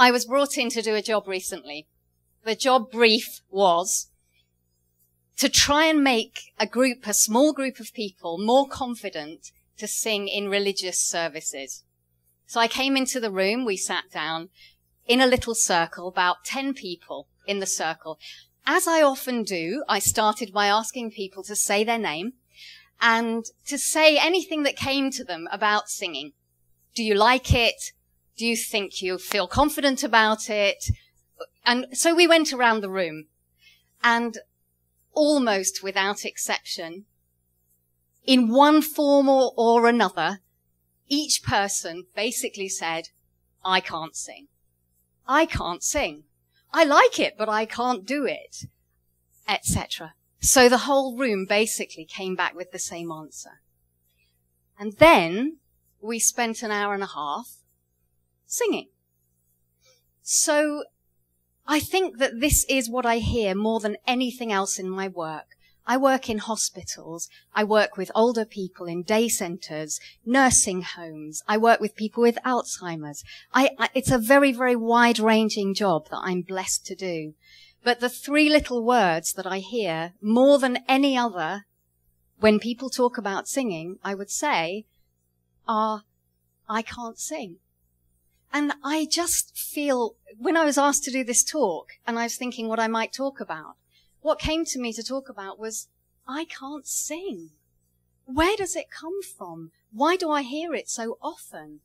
I was brought in to do a job recently. The job brief was to try and make a small group of people more confident to sing in religious services. So I came into the room, we sat down in a little circle, about 10 people in the circle. As I often do, I started by asking people to say their name and to say anything that came to them about singing. Do you like it? Do you think you feel confident about it? And so we went around the room, and almost without exception, in one form or another, each person basically said, I can't sing. I can't sing. I like it, but I can't do it, etc. So the whole room basically came back with the same answer. And then we spent an hour and a half singing. So I think that this is what I hear more than anything else in my work. I work in hospitals. I work with older people in day centres, nursing homes. I work with people with Alzheimer's. It's a very, very wide-ranging job that I'm blessed to do. But the three little words that I hear more than any other when people talk about singing, I would say, are, I can't sing. And I just feel, when I was asked to do this talk, and I was thinking what I might talk about, what came to me to talk about was, I can't sing. Where does it come from? Why do I hear it so often?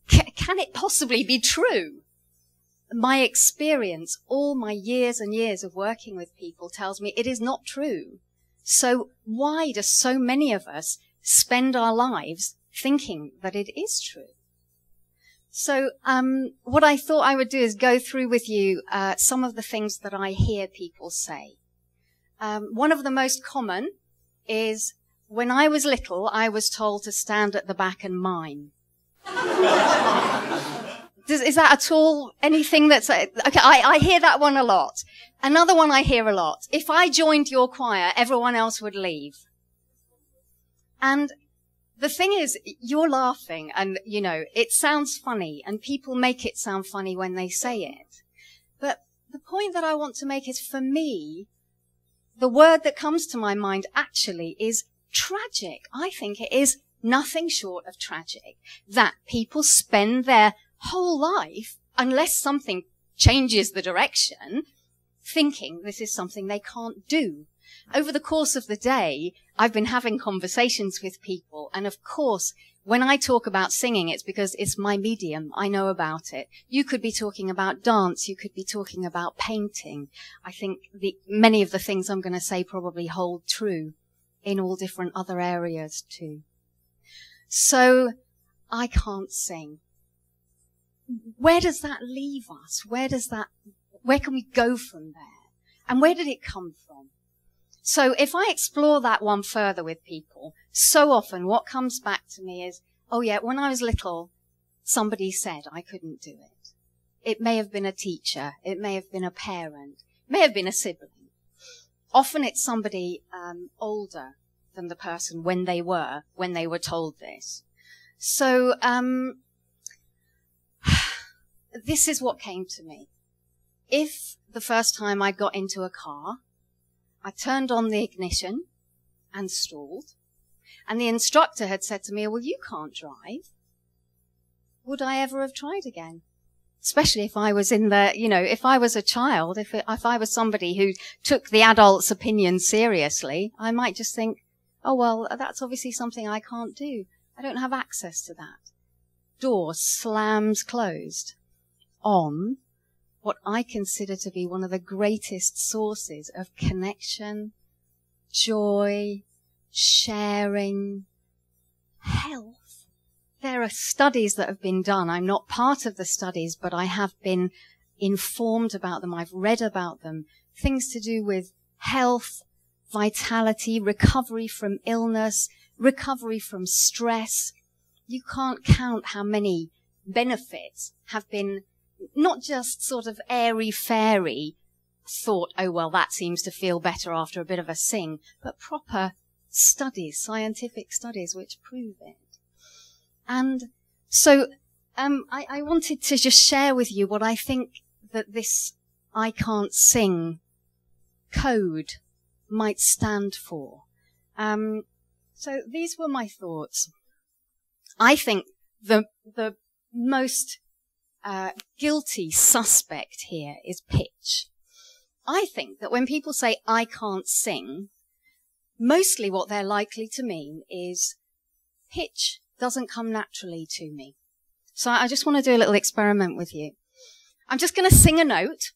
Can it possibly be true? My experience, all my years and years of working with people tells me it is not true. So why do so many of us spend our lives thinking that it is true? So what I thought I would do is go through with you some of the things that I hear people say. One of the most common is, when I was little, I was told to stand at the back and mime. Is that at all anything that's... Okay, I hear that one a lot. Another one I hear a lot. If I joined your choir, everyone else would leave. And the thing is, you're laughing and, you know, it sounds funny and people make it sound funny when they say it. But the point that I want to make is, for me, the word that comes to my mind actually is tragic. I think it is nothing short of tragic that people spend their whole life, unless something changes the direction, thinking this is something they can't do. Over the course of the day, I've been having conversations with people, and of course, when I talk about singing, it's because it's my medium. I know about it. You could be talking about dance. You could be talking about painting. I think many of the things I'm going to say probably hold true in all different other areas too. So, I can't sing. Where does that leave us? Where can we go from there? And where did it come from? So if I explore that one further with people, so often what comes back to me is, oh yeah, when I was little, somebody said I couldn't do it. It may have been a teacher. It may have been a parent. It may have been a sibling. Often it's somebody older than the person when they were told this. So this is what came to me. If the first time I got into a car, I turned on the ignition and stalled, and the instructor had said to me, well, you can't drive, would I ever have tried again? Especially if I was if I was a child, if I was somebody who took the adult's opinion seriously, I might just think, oh, well, that's obviously something I can't do. I don't have access to that. Door slams closed on what I consider to be one of the greatest sources of connection, joy, sharing, health. There are studies that have been done. I'm not part of the studies, but I have been informed about them. I've read about them. Things to do with health, vitality, recovery from illness, recovery from stress. You can't count how many benefits have been not just sort of airy-fairy thought, oh, well, that seems to feel better after a bit of a sing, but proper studies, scientific studies which prove it. And so I wanted to just share with you what I think that this I can't sing code might stand for. So these were my thoughts. I think the most guilty suspect here is pitch. I think that when people say I can't sing, mostly what they're likely to mean is pitch doesn't come naturally to me. So I just want to do a little experiment with you. I'm just going to sing a note,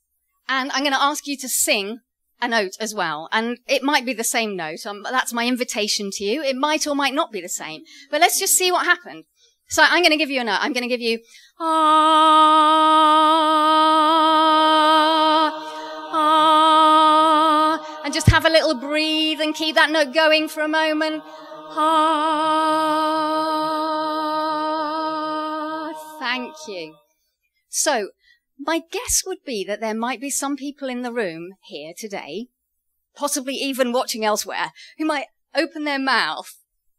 and I'm going to ask you to sing a note as well. And it might be the same note. That's my invitation to you. It might or might not be the same. But let's just see what happened. So I'm going to give you a note. I'm going to give you and just have a little breathe and keep that note going for a moment. Thank you. So my guess would be that there might be some people in the room here today, possibly even watching elsewhere, who might open their mouth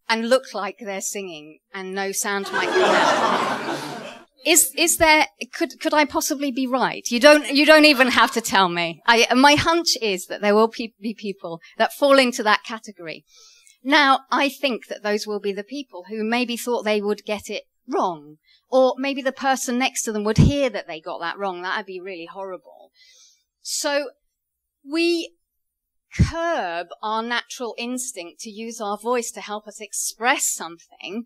and look like they're singing and no sound might come out. Is there, could I possibly be right? You don't even have to tell me. My hunch is that there will be people that fall into that category. Now, I think that those will be the people who maybe thought they would get it wrong. Or maybe the person next to them would hear that they got that wrong. That would be really horrible. So we curb our natural instinct to use our voice to help us express something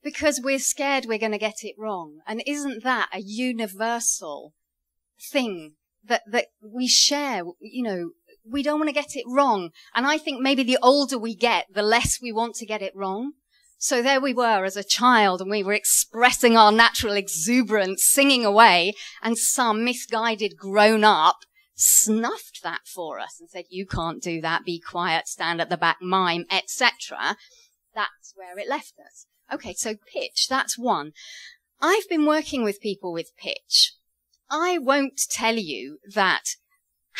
because we're scared we're going to get it wrong. And isn't that a universal thing that we share? You know, we don't want to get it wrong. And I think maybe the older we get, the less we want to get it wrong. So there we were as a child, and we were expressing our natural exuberance, singing away, and some misguided grown-up snuffed that for us and said, you can't do that, be quiet, stand at the back, mime, etc. That's where it left us. Okay, so pitch, that's one. I've been working with people with pitch. I won't tell you that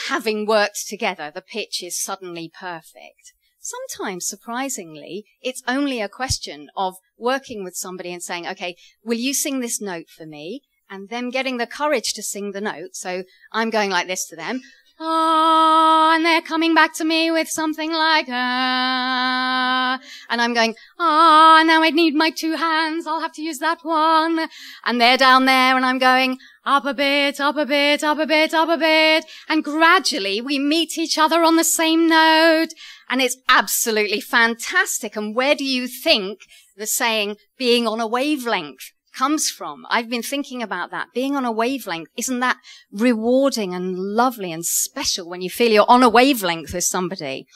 having worked together, the pitch is suddenly perfect. Sometimes, surprisingly, it's only a question of working with somebody and saying, okay, will you sing this note for me? And them getting the courage to sing the note. So I'm going like this to them. And they're coming back to me with something like, and I'm going, now I need my two hands. I'll have to use that one. And they're down there and I'm going, up a bit, up a bit, up a bit, up a bit. And gradually we meet each other on the same note. And it's absolutely fantastic. And where do you think the saying, being on a wavelength, comes from? I've been thinking about that. Being on a wavelength, isn't that rewarding and lovely and special when you feel you're on a wavelength with somebody?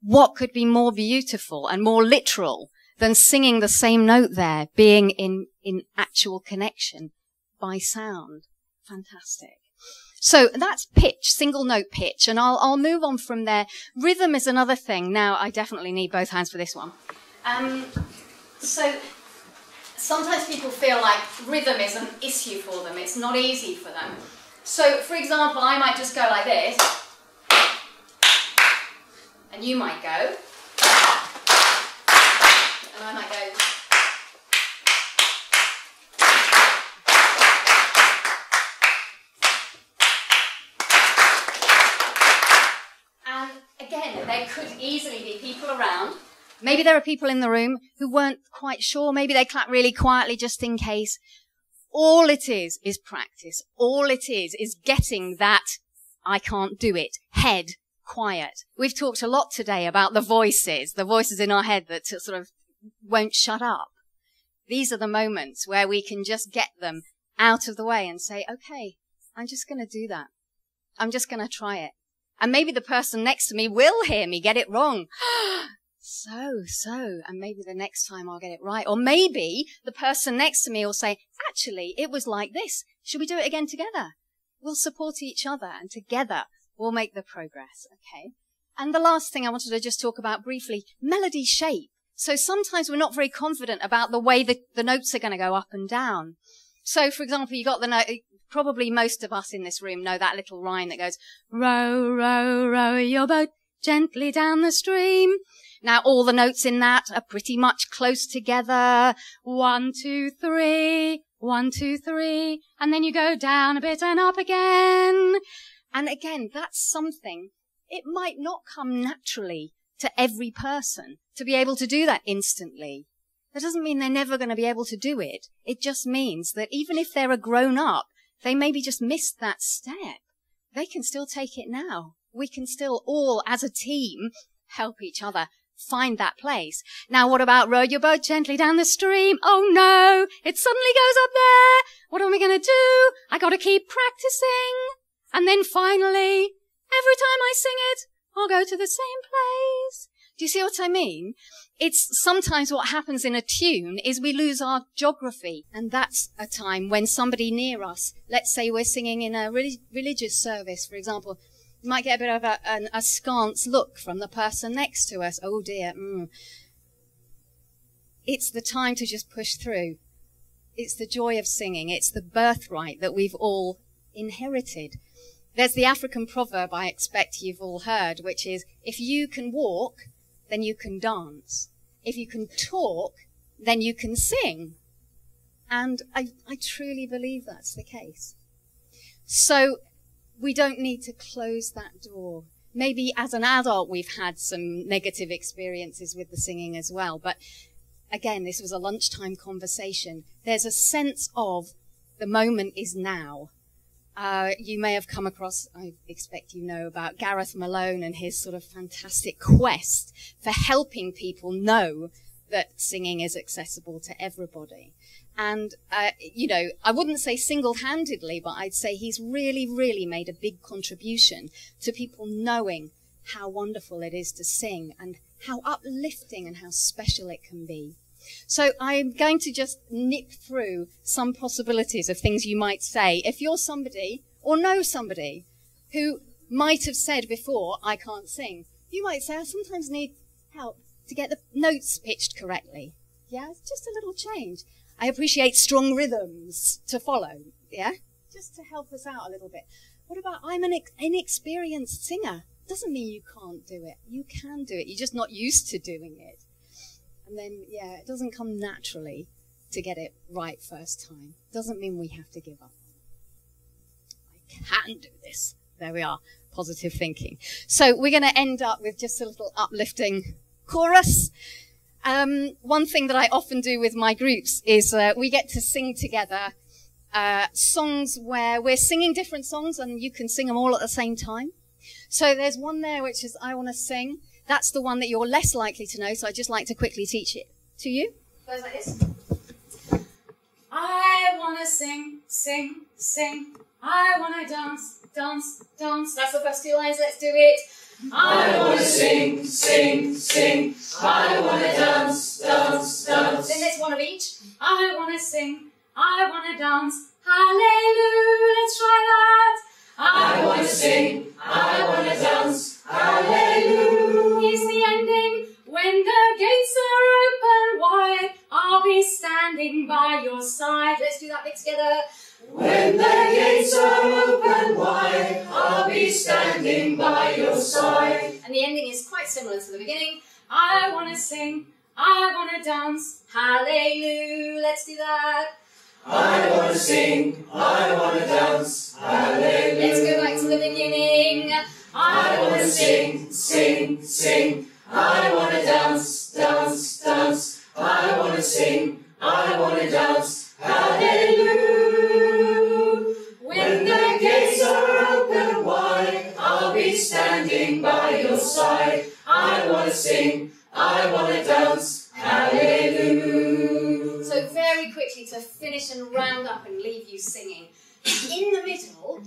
What could be more beautiful and more literal than singing the same note there, being in actual connection by sound? Fantastic. So that's pitch, single note pitch, and I'll move on from there. Rhythm is another thing. Now, I definitely need both hands for this one. So sometimes people feel like rhythm is an issue for them. It's not easy for them. So, for example, I might just go like this, and you might go, and I might go. Again, there could easily be people around. Maybe there are people in the room who weren't quite sure. Maybe they clap really quietly just in case. All it is practice. All it is getting that I can't do it head quiet. We've talked a lot today about the voices in our head that sort of won't shut up. These are the moments where we can just get them out of the way and say, okay, I'm just going to do that. I'm just going to try it. And maybe the person next to me will hear me get it wrong. So, and maybe the next time I'll get it right. Or maybe the person next to me will say, actually, it was like this. Should we do it again together? We'll support each other, and together we'll make the progress, okay? And the last thing I wanted to just talk about briefly, melody shape. So sometimes we're not very confident about the way the notes are going to go up and down. So, for example, you got the note. Probably most of us in this room know that little rhyme that goes, row, row, row your boat gently down the stream. Now, all the notes in that are pretty much close together. 1, 2, 3. 1, 2, 3, and then you go down a bit and up again. And again, that's something, it might not come naturally to every person to be able to do that instantly. That doesn't mean they're never going to be able to do it. It just means that even if they're a grown up, they maybe just missed that step. They can still take it now. We can still all, as a team, help each other find that place. Now, what about row your boat gently down the stream? Oh no, it suddenly goes up there. What am I going to do? I got to keep practicing. And then finally, every time I sing it, I'll go to the same place. Do you see what I mean? It's sometimes what happens in a tune is we lose our geography. And that's a time when somebody near us, let's say we're singing in a religious service, for example, you might get a bit of a askance look from the person next to us. Oh dear. It's the time to just push through. It's the joy of singing. It's the birthright that we've all inherited. There's the African proverb I expect you've all heard, which is, if you can walk, then you can dance. If you can talk, then you can sing. And I truly believe that's the case. So we don't need to close that door. Maybe as an adult we've had some negative experiences with the singing as well. But again, this was a lunchtime conversation. There's a sense of the moment is now. You may have come across, I expect you know, about Gareth Malone and his sort of fantastic quest for helping people know that singing is accessible to everybody. And, you know, I wouldn't say single-handedly, but I'd say he's really, really made a big contribution to people knowing how wonderful it is to sing and how uplifting and how special it can be. So I'm going to just nip through some possibilities of things you might say. If you're somebody or know somebody who might have said before, I can't sing, you might say, I sometimes need help to get the notes pitched correctly. Yeah, it's just a little change. I appreciate strong rhythms to follow, yeah, just to help us out a little bit. What about, I'm an inexperienced singer? Doesn't mean you can't do it. You can do it. You're just not used to doing it. And then, yeah, it doesn't come naturally to get it right first time. Doesn't mean we have to give up. I can do this. There we are. Positive thinking. So we're going to end up with just a little uplifting chorus. One thing that I often do with my groups is we get to sing together songs where we're singing different songs and you can sing them all at the same time. So there's one there which is I Want to Sing. That's the one that you're less likely to know, so I'd just like to quickly teach it to you. It goes like this. I want to sing, sing, sing. I want to dance, dance, dance. That's the first two lines. Let's do it. I want to sing, sing, sing. I want to dance, dance, dance. Then there's one of each. I want to sing, I want to dance. Hallelujah, let's try that. I want to sing, I want to dance. Hallelujah. Here's the ending. When the gates are open wide, I'll be standing by your side. Let's do that bit together. When the gates are open wide, I'll be standing by your side. And the ending is quite similar to the beginning. I want to sing, I want to dance, hallelujah. Let's do that. I want to sing, I want to dance, hallelujah. Let's go back to the beginning. I want to sing, sing, sing. I want to dance, dance, dance. I want to sing, I want to dance, hallelujah. When the gates are open wide, I'll be standing by your side. I want to sing, I want to dance, hallelujah. So very quickly to finish and round up and leave you singing. In the middle,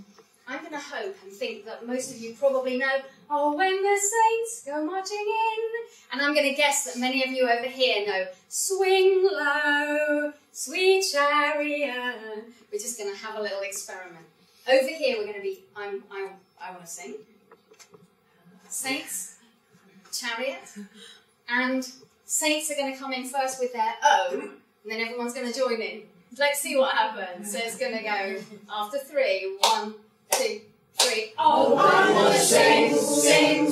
I'm going to hope and think that most of you probably know, oh, when the saints go marching in. And I'm going to guess that many of you over here know, swing low, sweet chariot. We're just going to have a little experiment. Over here, we're going to be, I want to sing. Saints, chariot. And saints are going to come in first with their O, and then everyone's going to join in. Let's see what happens. So it's going to go after 3. 1, 2, 3. Oh, I want to sing, sing,